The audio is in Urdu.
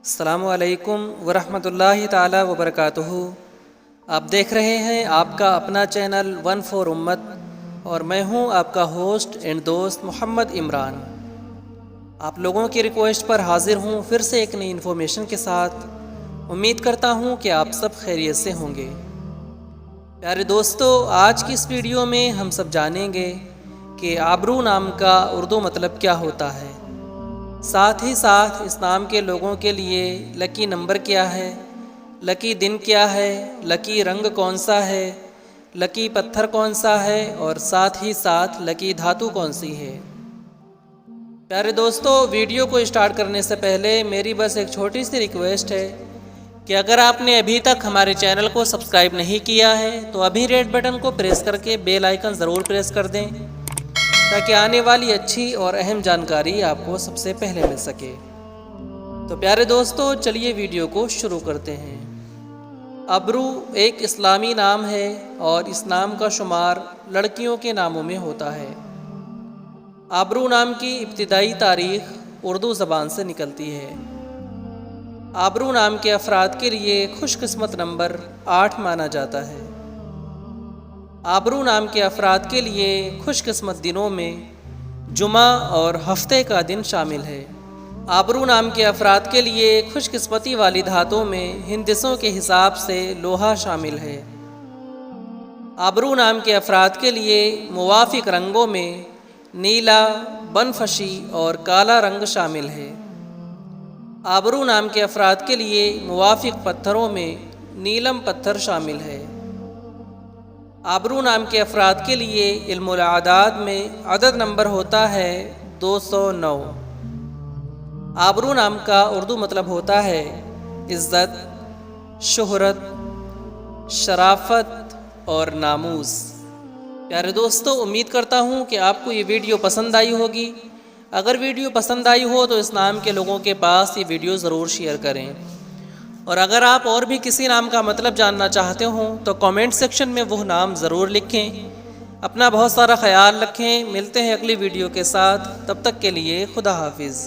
السلام علیکم ورحمۃ اللہ تعالی وبرکاتہ۔ آپ دیکھ رہے ہیں آپ کا اپنا چینل ون فور امت، اور میں ہوں آپ کا ہوسٹ اینڈ دوست محمد عمران۔ آپ لوگوں کی ریکویسٹ پر حاضر ہوں پھر سے ایک نئی انفارمیشن کے ساتھ۔ امید کرتا ہوں کہ آپ سب خیریت سے ہوں گے۔ پیارے دوستو، آج کی اس ویڈیو میں ہم سب جانیں گے کہ آبرو نام کا اردو مطلب کیا ہوتا ہے، ساتھ ہی ساتھ اس نام کے لوگوں کے لیے لکی نمبر کیا ہے، لکی دن کیا ہے، لکی رنگ کون سا ہے، لکی پتھر کون سا ہے، اور ساتھ ہی ساتھ لکی دھاتو کون سی ہے۔ پیارے دوستو، ویڈیو کو اسٹارٹ کرنے سے پہلے میری بس ایک چھوٹی سی ریکویسٹ ہے کہ اگر آپ نے ابھی تک ہمارے چینل کو سبسکرائب نہیں کیا ہے تو ابھی ریڈ بٹن کو پریس کر کے بیل آئیکن ضرور پریس کر دیں، تاکہ آنے والی اچھی اور اہم جانکاری آپ کو سب سے پہلے مل سکے۔ تو پیارے دوستو، چلیے ویڈیو کو شروع کرتے ہیں۔ ابرو ایک اسلامی نام ہے اور اس نام کا شمار لڑکیوں کے ناموں میں ہوتا ہے۔ آبرو نام کی ابتدائی تاریخ اردو زبان سے نکلتی ہے۔ آبرو نام کے افراد کے لیے خوش قسمت نمبر 8 مانا جاتا ہے۔ آبرو نام کے افراد کے لیے خوش قسمت دنوں میں جمعہ اور ہفتے کا دن شامل ہے۔ آبرو نام کے افراد کے لیے خوش قسمتی والی دھاتوں میں ہندسوں کے حساب سے لوہا شامل ہے۔ آبرو نام کے افراد کے لیے موافق رنگوں میں نیلا، بنفشی اور کالا رنگ شامل ہے۔ آبرو نام کے افراد کے لیے موافق پتھروں میں نیلم پتھر شامل ہے۔ آبرو نام کے افراد کے لیے علم الاعداد میں عدد نمبر ہوتا ہے 209۔ آبرو نام کا اردو مطلب ہوتا ہے عزت، شہرت، شرافت اور ناموس۔ پیارے دوستو، امید کرتا ہوں کہ آپ کو یہ ویڈیو پسند آئی ہوگی۔ اگر ویڈیو پسند آئی ہو تو اس نام کے لوگوں کے پاس یہ ویڈیو ضرور شیئر کریں، اور اگر آپ اور بھی کسی نام کا مطلب جاننا چاہتے ہوں تو کامنٹ سیکشن میں وہ نام ضرور لکھیں۔ اپنا بہت سارا خیال رکھیں۔ ملتے ہیں اگلی ویڈیو کے ساتھ، تب تک کے لیے خدا حافظ۔